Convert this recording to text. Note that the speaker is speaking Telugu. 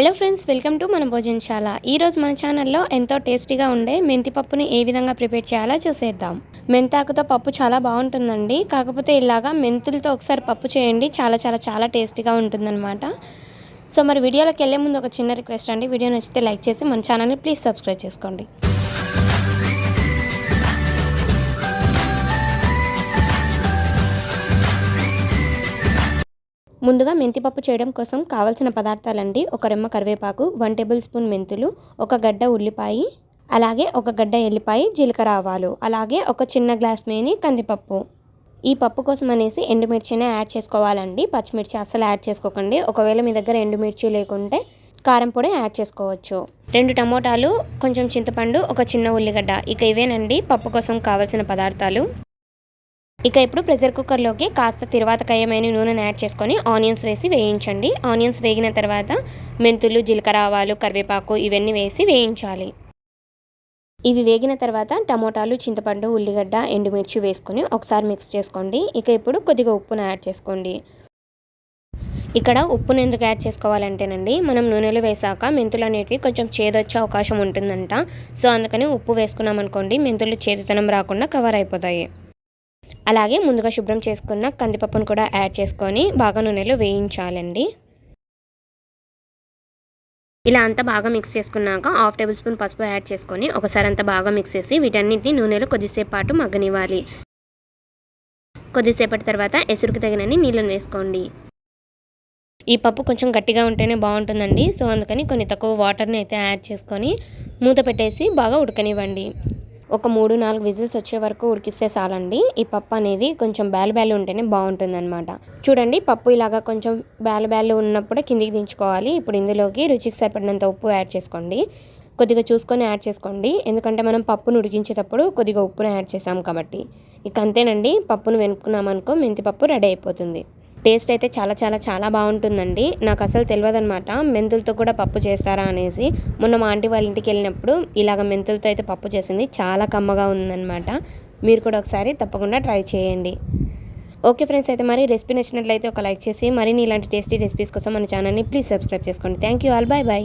హలో ఫ్రెండ్స్, వెల్కమ్ టు మన భోజనశాల. ఈరోజు మన ఛానల్లో ఎంతో టేస్టీగా ఉండే మెంతి పప్పుని ఏ విధంగా ప్రిపేర్ చేయాలో చూసేద్దాం. మెంతాకుతో పప్పు చాలా బాగుంటుందండి. కాకపోతే ఇలాగా మెంతులతో ఒకసారి పప్పు చేయండి, చాలా చాలా చాలా టేస్టీగా ఉంటుందన్నమాట. సో మరి వీడియోలోకి వెళ్ళే ముందు ఒక చిన్న రిక్వెస్ట్ అండి, వీడియో నచ్చితే లైక్ చేసి మన ఛానల్ని ప్లీజ్ సబ్స్క్రైబ్ చేసుకోండి. ముందుగా మెంతిపప్పు చేయడం కోసం కావాల్సిన పదార్థాలండి: ఒక రెమ్మ కరివేపాకు, 1 టేబుల్ స్పూన్ మెంతులు, ఒక గడ్డ ఉల్లిపాయ, అలాగే ఒక గడ్డ ఎల్లిపాయ, జీలకర్ర ఆవాలు, అలాగే ఒక చిన్న గ్లాస్ మేని కందిపప్పు. ఈ పప్పు కోసం అనేసి ఎండుమిర్చినే యాడ్ చేసుకోవాలండి, పచ్చిమిర్చి అస్సలు యాడ్ చేసుకోకండి. ఒకవేళ మీ దగ్గర ఎండుమిర్చి లేకుంటే కారం పొడి యాడ్ చేసుకోవచ్చు. 2 టమోటాలు, కొంచెం చింతపండు, ఒక చిన్న ఉల్లిగడ్డ. ఇక ఇవేనండి పప్పు కోసం కావాల్సిన పదార్థాలు. ఇక ఇప్పుడు ప్రెషర్ కుక్కర్లోకి కాస్త తిరువాత కయ్యమైన నూనెను యాడ్ చేసుకొని ఆనియన్స్ వేసి వేయించండి. ఆనియన్స్ వేగిన తర్వాత మెంతులు, జీలకర్ర ఆవాలు, కరివేపాకు ఇవన్నీ వేసి వేయించాలి. ఇవి వేగిన తర్వాత టమోటాలు, చింతపండు, ఉల్లిగడ్డ, ఎండుమిర్చి వేసుకొని ఒకసారి మిక్స్ చేసుకోండి. ఇక ఇప్పుడు కొద్దిగా ఉప్పును యాడ్ చేసుకోండి. ఇక్కడ ఉప్పును ఎందుకు యాడ్ చేసుకోవాలంటేనండి, మనం నూనెలో వేసాక మెంతులు అనేటివి కొంచెం చేదొచ్చే అవకాశం ఉంటుందంట. సో అందుకని ఉప్పు వేసుకున్నాం అనుకోండి, మెంతులు చేదుతనం రాకుండా కవర్ అయిపోతాయి. అలాగే ముందుగా శుభ్రం చేసుకున్న కందిపప్పును కూడా యాడ్ చేసుకొని బాగా నూనెలో వేయించాలండి. ఇలా అంతా బాగా మిక్స్ చేసుకున్నాక 1/2 టేబుల్ స్పూన్ పసుపు యాడ్ చేసుకొని ఒకసారి అంతా బాగా మిక్స్ చేసి వీటన్నిటిని నూనెలో కొద్దిసేపు పాటు మగ్గనివ్వాలి. కొద్దిసేపటి తర్వాత ఎసురుకు తగినన్ని నీళ్ళను వేసుకోండి. ఈ పప్పు కొంచెం గట్టిగా ఉంటేనే బాగుంటుందండి. సో అందుకని కొన్ని తక్కువ వాటర్ని అయితే యాడ్ చేసుకొని మూత పెట్టేసి బాగా ఉడకనివ్వండి. ఒక 3-4 విజిల్స్ వచ్చే వరకు ఉడికిస్తే చాలండి. ఈ పప్పు అనేది కొంచెం బ్యాలు ఉంటేనే బాగుంటుందన్నమాట. చూడండి, పప్పు ఇలాగా కొంచెం బ్యాలు ఉన్నప్పుడే కిందికి దించుకోవాలి. ఇప్పుడు ఇందులోకి రుచికి సరిపడినంత ఉప్పు యాడ్ చేసుకోండి. కొద్దిగా చూసుకొని యాడ్ చేసుకోండి, ఎందుకంటే మనం పప్పును ఉడికించేటప్పుడు కొద్దిగా ఉప్పును యాడ్ చేసాం కాబట్టి. ఇక అంతేనండి, పప్పును వెనుక్కున్నామనుకో మెంతిపప్పు రెడీ అయిపోతుంది. టేస్ట్ అయితే చాలా చాలా చాలా బాగుంటుందండి. నాకు అసలు తెలియదనమాట మెంతులతో కూడా పప్పు చేస్తారా అనేసి. మొన్న మా ఆంటీ వాళ్ళ ఇంటికి వెళ్ళినప్పుడు ఇలాగ మెంతులతో అయితే పప్పు చేసింది, చాలా కమ్మగా ఉందన్నమాట. మీరు కూడా ఒకసారి తప్పకుండా ట్రై చేయండి. ఓకే ఫ్రెండ్స్, అయితే మరి రెసిపీ నచ్చినట్లయితే ఒక లైక్ చేసి మరిన్ని ఇలాంటి టేస్టీ రెసిపీస్ కోసం మన ఛానల్ని ప్లీజ్ సబ్స్క్రైబ్ చేసుకోండి. Thank you all, bye bye.